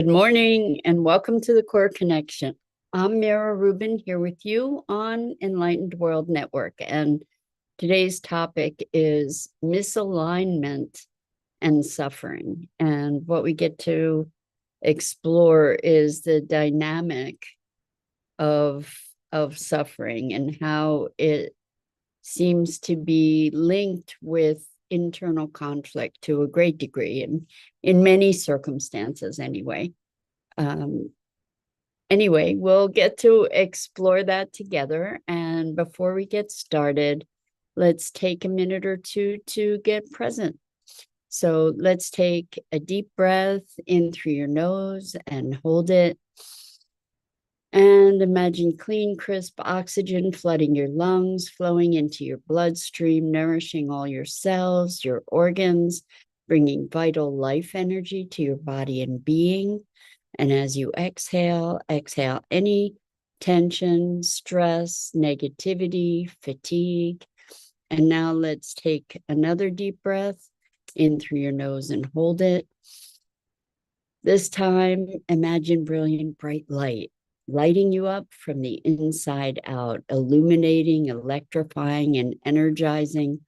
Good morning and welcome to the Core Connection. I'm Mira Rubin here with you on Enlightened World Network, and today's topic is misalignment and suffering. And what we get to explore is the dynamic of suffering and how it seems to be linked with internal conflict to a great degree, and in many circumstances anyway. Um, anyway, we'll get to explore that together. And before we get started, let's take a minute or two to get present. So let's take a deep breath in through your nose and hold it. And imagine clean, crisp oxygen flooding your lungs, flowing into your bloodstream, nourishing all your cells, your organs, bringing vital life energy to your body and being. And as you exhale any tension, stress, negativity, fatigue. And now let's take another deep breath in through your nose and hold it. This time, imagine brilliant, bright light lighting you up from the inside out, illuminating, electrifying, and energizing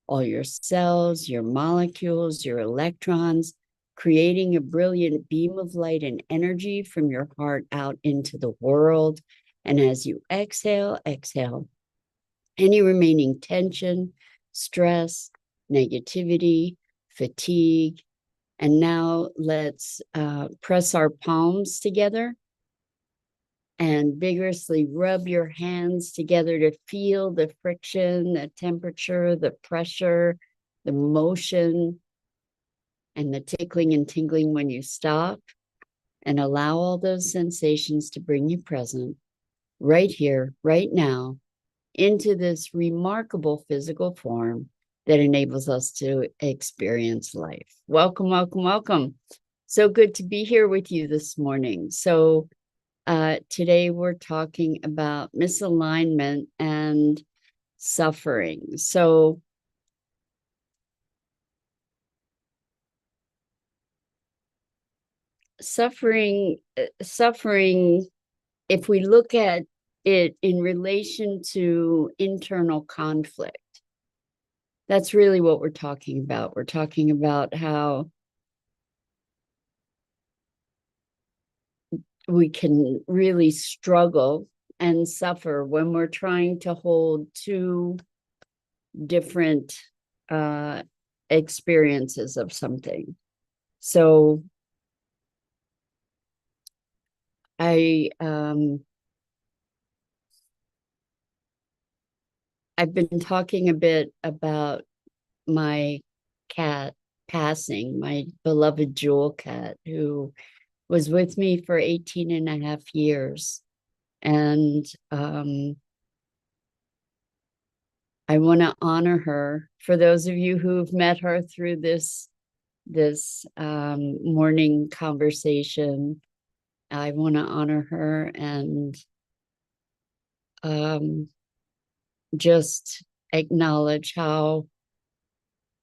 all your cells, your molecules, your electrons, creating a brilliant beam of light and energy from your heart out into the world. And as you exhale any remaining tension, stress, negativity, fatigue. And now let's press our palms together and vigorously rub your hands together to feel the friction, the temperature, the pressure, the motion, and the tickling and tingling when you stop. And allow all those sensations to bring you present right here, right now, into this remarkable physical form that enables us to experience life. Welcome, welcome, welcome. So good to be here with you this morning. So today we're talking about misalignment and suffering. So suffering, if we look at it in relation to internal conflict, that's really what we're talking about. We're talking about how we can really struggle and suffer when we're trying to hold two different experiences of something. So I've been talking a bit about my cat passing, my beloved Jewel cat, who was with me for 18 and a half years. And I want to honor her. For those of you who've met her through this morning conversation, I want to honor her and just acknowledge how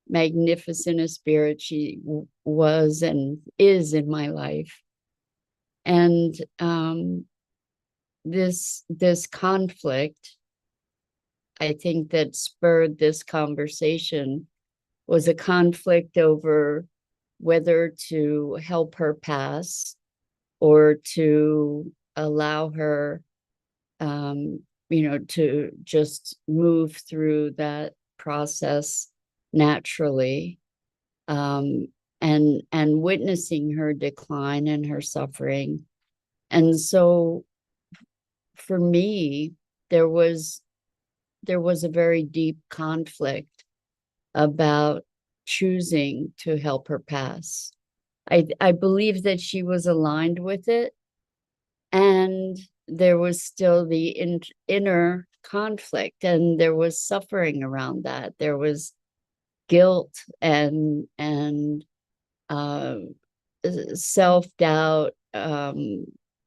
magnificent a spirit she was and is in my life. And this conflict, I think, that spurred this conversation was a conflict over whether to help her pass or to allow her to just move through that process naturally, and witnessing her decline and her suffering. And so for me, there was a very deep conflict about choosing to help her pass. I believe that she was aligned with it, and there was still the inner conflict, and there was suffering around that. There was guilt and uh, self-doubt,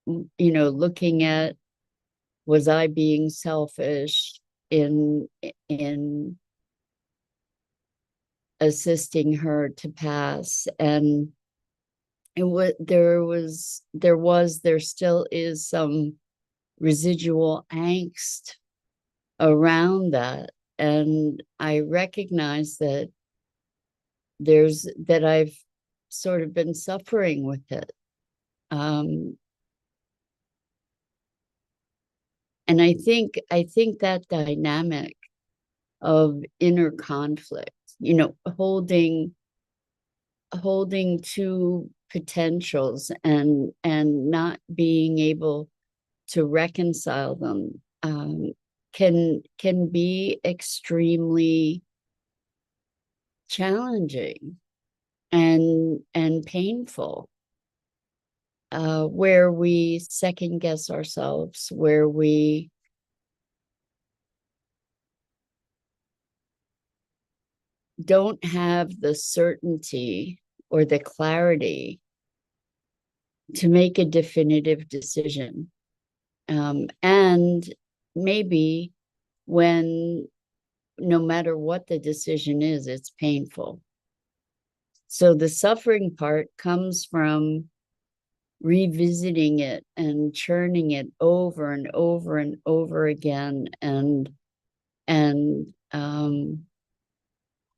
looking at, was I being selfish in assisting her to pass? And And there still is some residual angst around that. And I recognize that I've sort of been suffering with it. And I think that dynamic of inner conflict, holding two potentials and not being able to reconcile them, can be extremely challenging and painful, where we second guess ourselves, where we don't have the certainty or the clarity to make a definitive decision. And maybe when, no matter what the decision is, it's painful. So the suffering part comes from revisiting it and churning it over and over and over again, and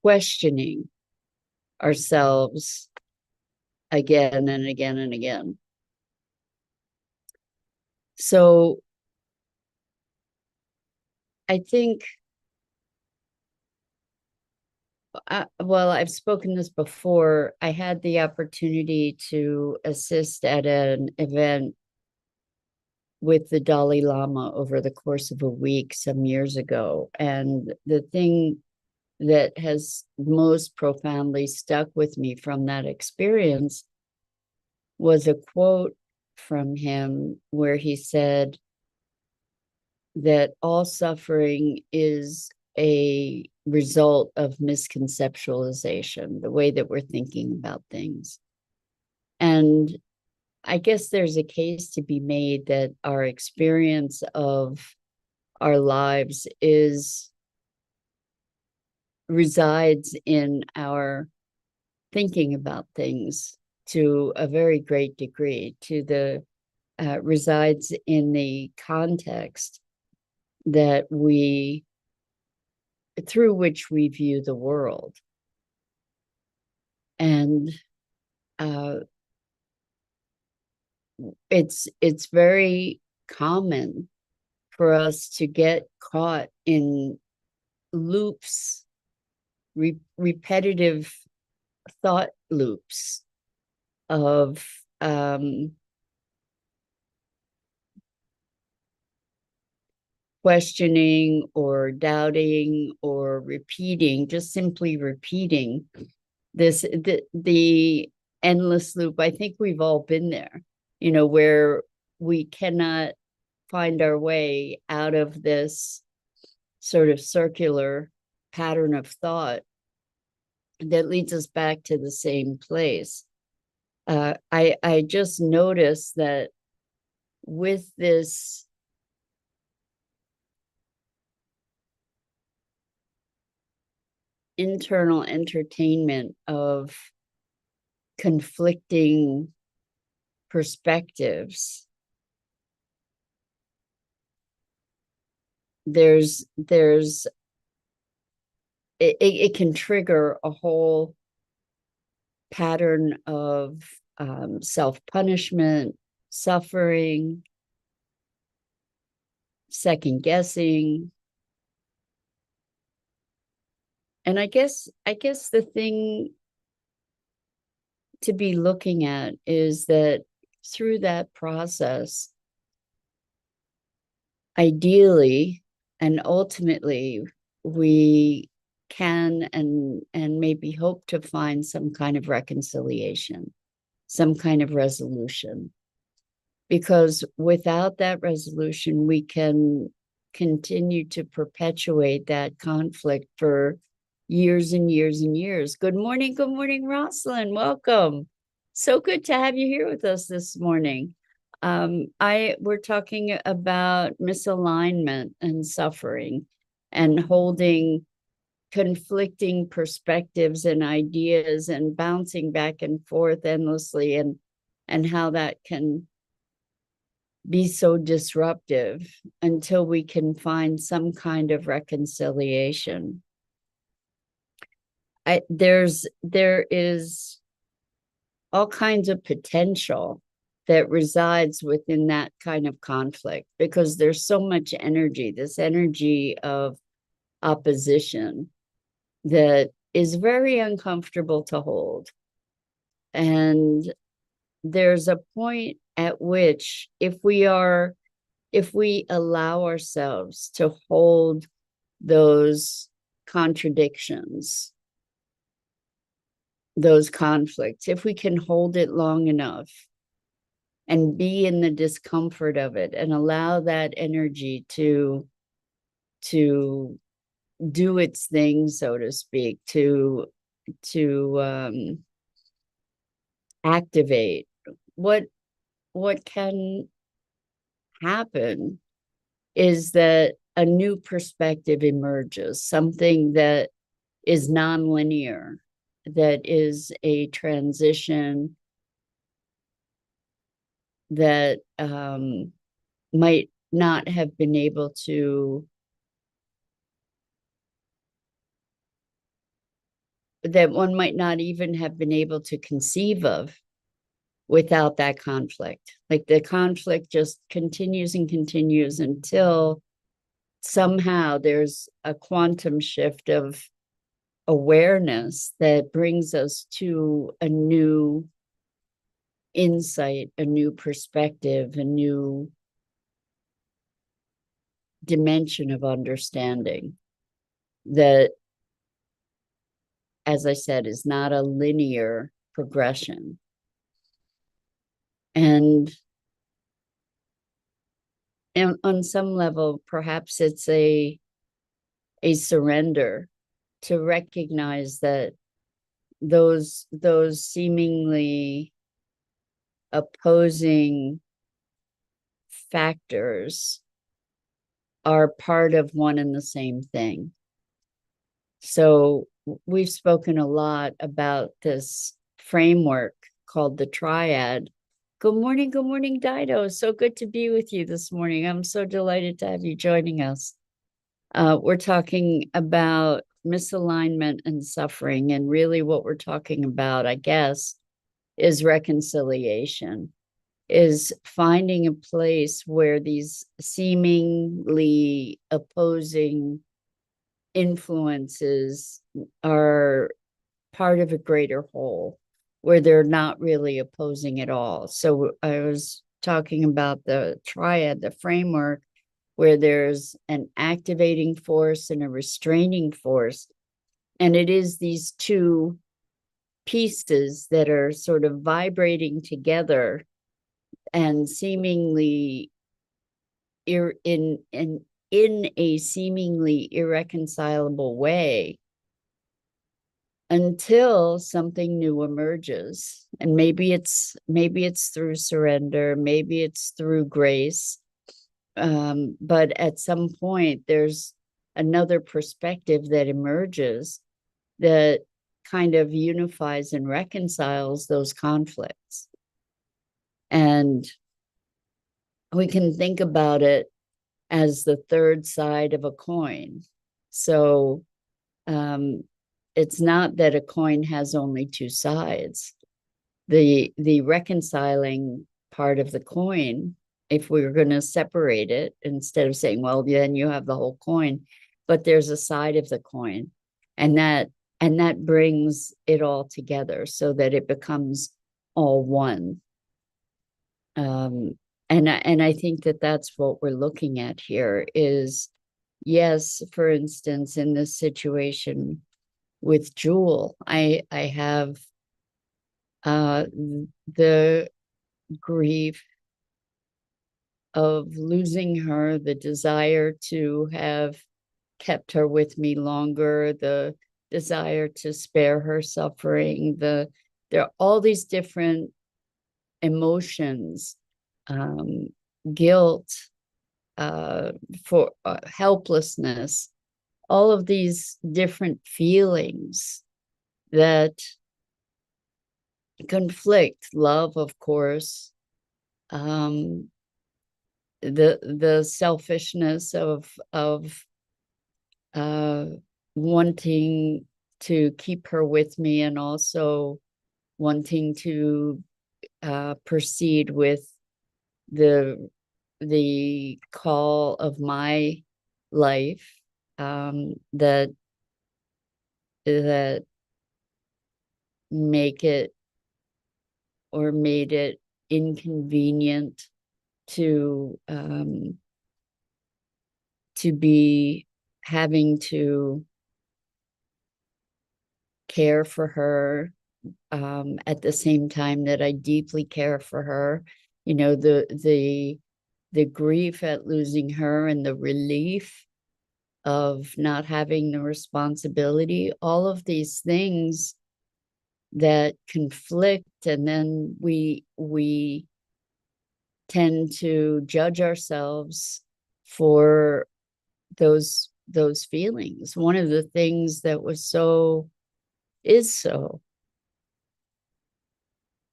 questioning ourselves again and again and again. So I think, well, I've spoken this before. I had the opportunity to assist at an event with the Dalai Lama over the course of a week some years ago. And the thing that has most profoundly stuck with me from that experience was a quote from him where he said that all suffering is a result of misconceptualization, the way that we're thinking about things. And I guess there's a case to be made that our experience of our lives resides in our thinking about things to a very great degree, resides in the context through which we view the world. And it's very common for us to get caught in loops, repetitive thought loops of questioning or doubting or just simply repeating the endless loop. I think we've all been there, where we cannot find our way out of this sort of circular pattern of thought that leads us back to the same place. I just noticed that with this internal entertainment of conflicting perspectives, it can trigger a whole pattern of self-punishment, suffering, second guessing. And I guess the thing to be looking at is that through that process, ideally and ultimately, we can and maybe hope to find some kind of reconciliation, some kind of resolution. Because without that resolution, we can continue to perpetuate that conflict for years and years and years. Good morning, Rosalind. Welcome. So good to have you here with us this morning. We're talking about misalignment and suffering and holding conflicting perspectives and ideas and bouncing back and forth endlessly. And and how that can be so disruptive until we can find some kind of reconciliation. There is all kinds of potential that resides within that kind of conflict, because there's so much energy, this energy of opposition that is very uncomfortable to hold. And there's a point at which if we allow ourselves to hold those contradictions, those conflicts, if we can hold it long enough and be in the discomfort of it and allow that energy to do its thing, so to speak, to activate, what can happen is that a new perspective emerges, something that is nonlinear, that is a transition that might not have been able to, that one might not even have been able to conceive of without that conflict. Like the conflict just continues and continues until somehow there's a quantum shift of awareness that brings us to a new insight, a new perspective, a new dimension of understanding that, as I said, is not a linear progression. And on some level, perhaps it's a surrender to recognize that those seemingly opposing factors are part of one and the same thing. So we've spoken a lot about this framework called the triad. Good morning, Dido. So good to be with you this morning. I'm so delighted to have you joining us. We're talking about misalignment and suffering, and really what we're talking about, I guess, is reconciliation, is finding a place where these seemingly opposing influences are part of a greater whole, where they're not really opposing at all. So I was talking about the triad, the framework, where there's an activating force and a restraining force. And it is these two pieces that are sort of vibrating together and seemingly in a seemingly irreconcilable way, until something new emerges. And maybe it's through surrender, maybe it's through grace, but at some point there's another perspective that emerges that kind of unifies and reconciles those conflicts. And we can think about it as the third side of a coin. So it's not that a coin has only two sides. The reconciling part of the coin, if we were going to separate it, instead of saying, well, then you have the whole coin, but there's a side of the coin, and that brings it all together so that it becomes all one. And I think that that's what we're looking at here is, yes, for instance, in this situation with Jewel, I have the grief of losing her, the desire to have kept her with me longer, the desire to spare her suffering, there are all these different emotions, guilt, for helplessness, all of these different feelings that conflict, love, of course, um, the selfishness of uh, wanting to keep her with me, and also wanting to proceed with the call of my life, that that make it or made it inconvenient to be having to care for her, at the same time that I deeply care for her. You know, the grief at losing her and the relief of not having the responsibility, all of these things that conflict, and then we tend to judge ourselves for those feelings. One of the things that is so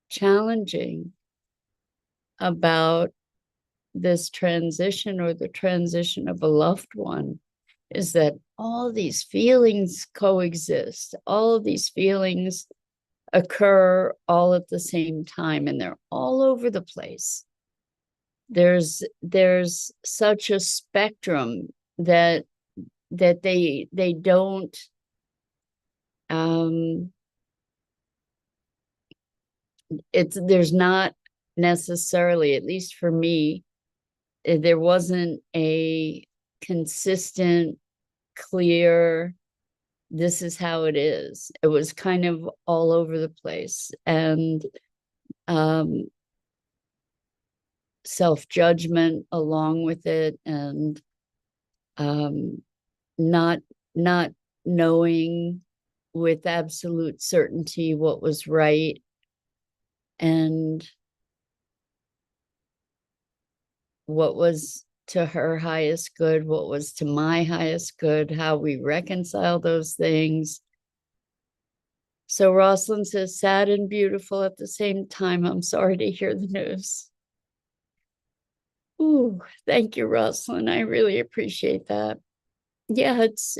challenging about this transition, or the transition of a loved one, is that all these feelings coexist. All of these feelings occur all at the same time, and they're all over the place. There's such a spectrum that they don't there's not necessarily, at least for me, there wasn't a consistent, clear, this is how it is. It was kind of all over the place, and self-judgment along with it, and not not knowing with absolute certainty what was right, and what was to her highest good, what was to my highest good, how we reconcile those things. So Rosalind says, sad and beautiful at the same time. I'm sorry to hear the news. Ooh, thank you, Rosalind. I really appreciate that. Yeah, it's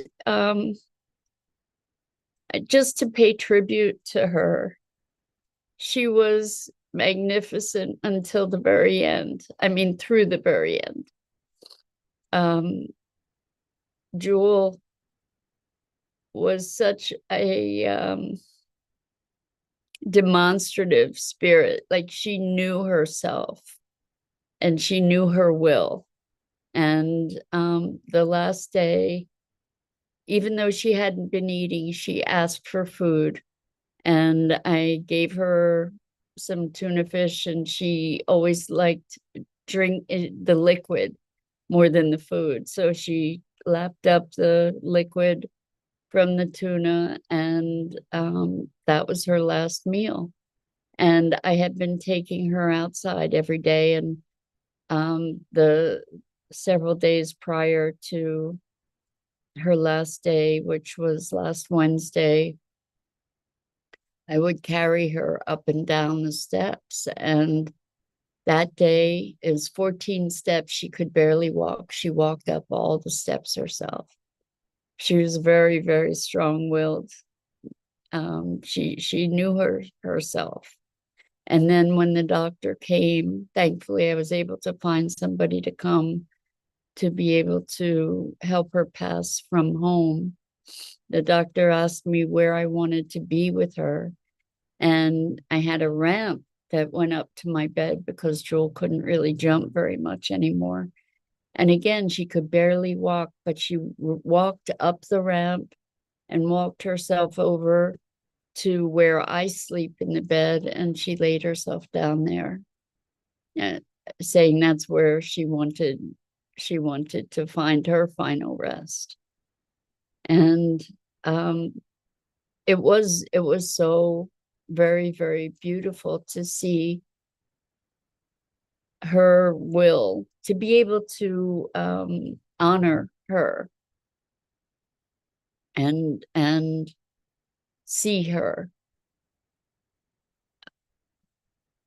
just to pay tribute to her. She was magnificent until the very end. I mean, through the very end. Jewel was such a demonstrative spirit. Like, she knew herself and she knew her will. And the last day, even though she hadn't been eating, she asked for food. And I gave her some tuna fish, and she always liked drink the liquid more than the food. So she lapped up the liquid from the tuna, and that was her last meal. And I had been taking her outside every day, and the several days prior to her last day, which was last Wednesday, I would carry her up and down the steps. And that day is 14 steps. She could barely walk. She walked up all the steps herself. She was very, very strong-willed. She knew herself. And then when the doctor came, thankfully I was able to find somebody to come to be able to help her pass from home. The doctor asked me where I wanted to be with her. And I had a ramp that went up to my bed because Jewel couldn't really jump very much anymore. And again, she could barely walk, but she walked up the ramp and walked herself over to where I sleep in the bed, and she laid herself down there, saying that's where she wanted to find her final rest. And it was so very, very beautiful to see her will, to be able to honor her and see her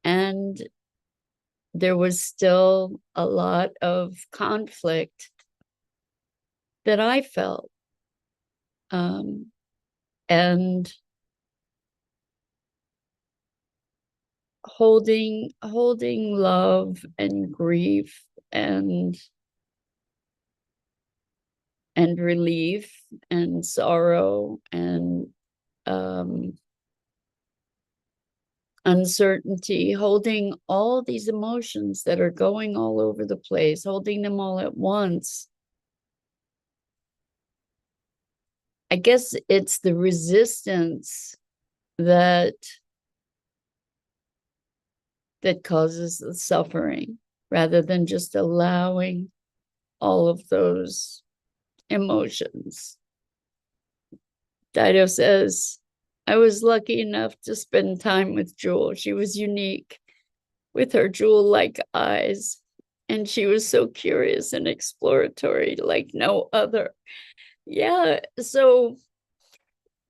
And there was still a lot of conflict that I felt. And holding love and grief and relief and sorrow and uncertainty, holding all these emotions that are going all over the place, holding them all at once. I guess it's the resistance that causes the suffering, rather than just allowing all of those emotions. Dido says, I was lucky enough to spend time with Jewel. She was unique with her jewel-like eyes, and she was so curious and exploratory like no other. Yeah, so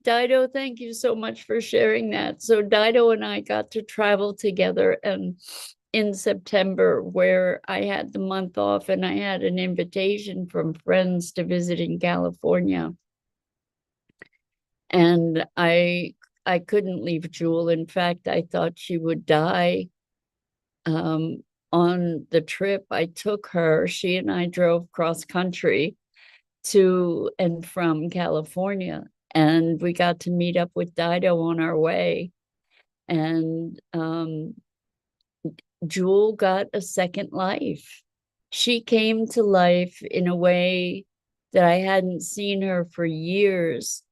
Dido, thank you so much for sharing that. So Dido and I got to travel together, and in September, where I had the month off and I had an invitation from friends to visit in California. And I couldn't leave Jewel. In fact, I thought she would die. On the trip I took her, she and I drove cross country to and from California, and we got to meet up with Dido on our way. And Jewel got a second life. She came to life in a way that I hadn't seen her for years.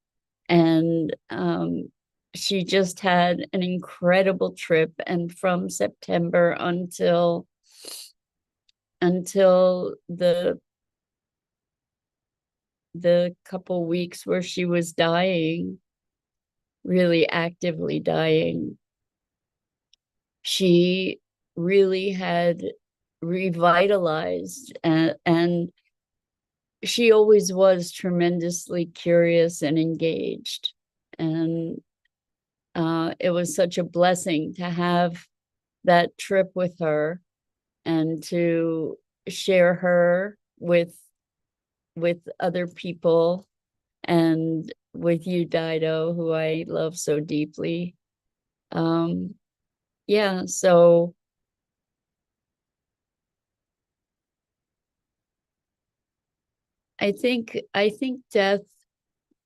And she just had an incredible trip. And from September until the couple weeks where she was dying, really actively dying, she really had revitalized, and she always was tremendously curious and engaged. And it was such a blessing to have that trip with her and to share her with other people, and with you, Dido, who I love so deeply. Yeah, so I think death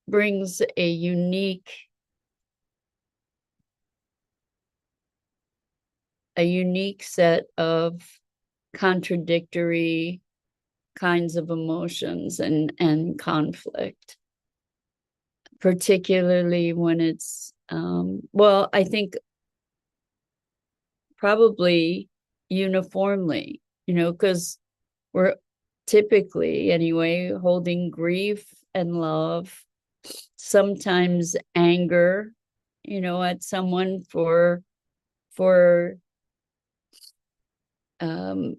brings a unique set of contradictory kinds of emotions and conflict, particularly when it's well, I think probably uniformly, because we're typically, anyway, holding grief and love, sometimes anger, at someone for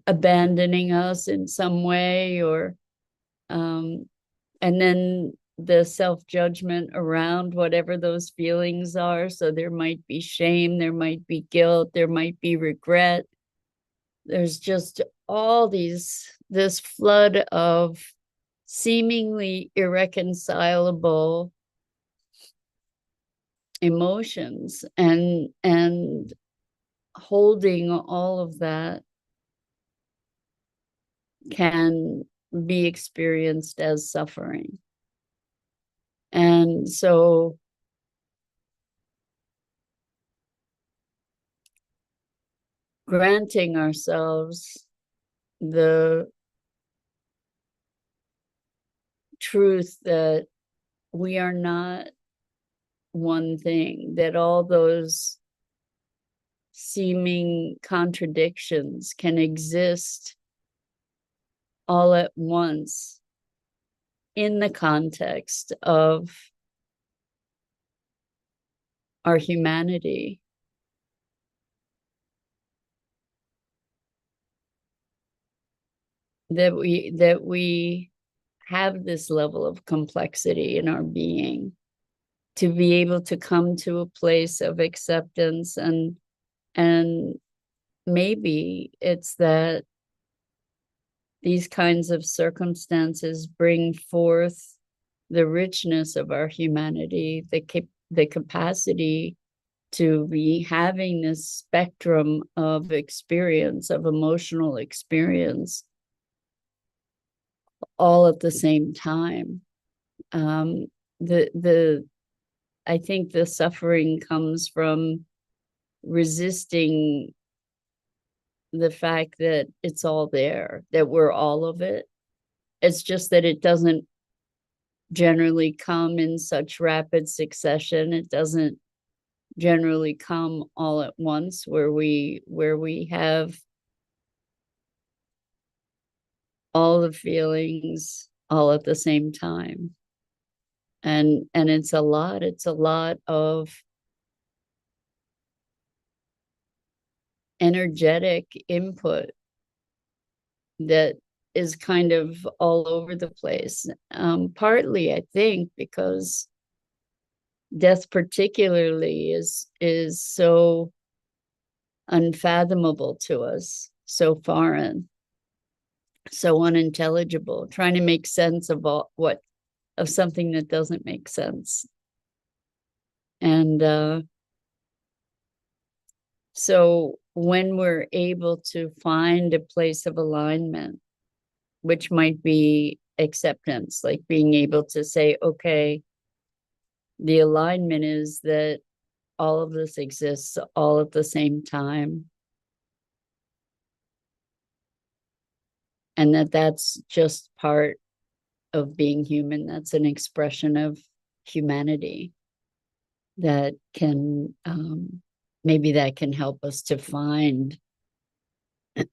abandoning us in some way, or and then the self-judgment around whatever those feelings are. So there might be shame, there might be guilt, there might be regret. There's just all this flood of seemingly irreconcilable emotions, and holding all of that can be experienced as suffering. And so granting ourselves the truth that we are not one thing, that all those seeming contradictions can exist all at once in the context of our humanity. That we have this level of complexity in our being, to be able to come to a place of acceptance and maybe it's that these kinds of circumstances bring forth the richness of our humanity, the capacity to be having this spectrum of experience, of emotional experience, all at the same time. The I think the suffering comes from resisting the fact that it's all there, that we're all of it. It's just that it doesn't generally come in such rapid succession. It doesn't generally come all at once where we have all the feelings all at the same time. And it's a lot of energetic input that is kind of all over the place. Partly, I think, because death particularly is so unfathomable to us, so foreign, so unintelligible, trying to make sense of of something that doesn't make sense. And so when we're able to find a place of alignment, which might be acceptance, like being able to say, okay, the alignment is that all of this exists all at the same time, and that's just part of being human. That's an expression of humanity that can maybe that can help us to find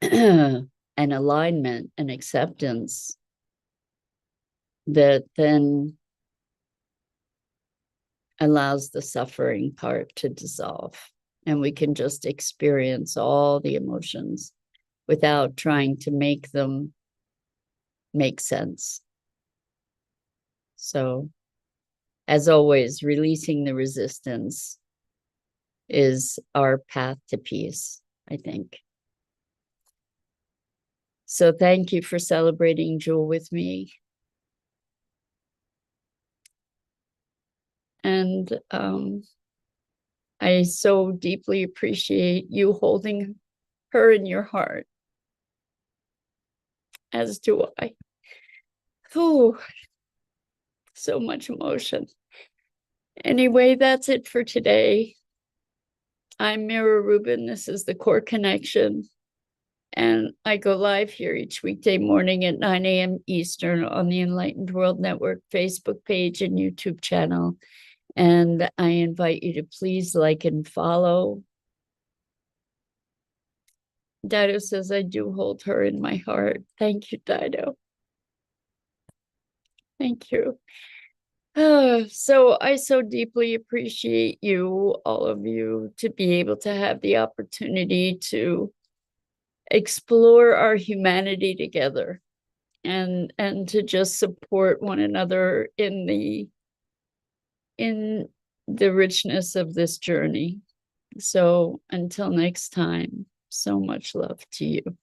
an alignment, an acceptance that then allows the suffering part to dissolve, and we can just experience all the emotions without trying to make them make sense. So, as always, releasing the resistance is our path to peace, I think. So thank you for celebrating Jewel with me. And I so deeply appreciate you holding her in your heart, as do I. Oh, so much emotion. Anyway, that's it for today. I'm Mira Rubin. This is the Core Connection. And I go live here each weekday morning at 9 a.m. Eastern on the Enlightened World Network Facebook page and YouTube channel. And I invite you to please like and follow. Dido says, I do hold her in my heart. Thank you, Dido. Thank you. So I so deeply appreciate you, all of you, to be able to have the opportunity to explore our humanity together and to just support one another in the richness of this journey. So until next time, so much love to you.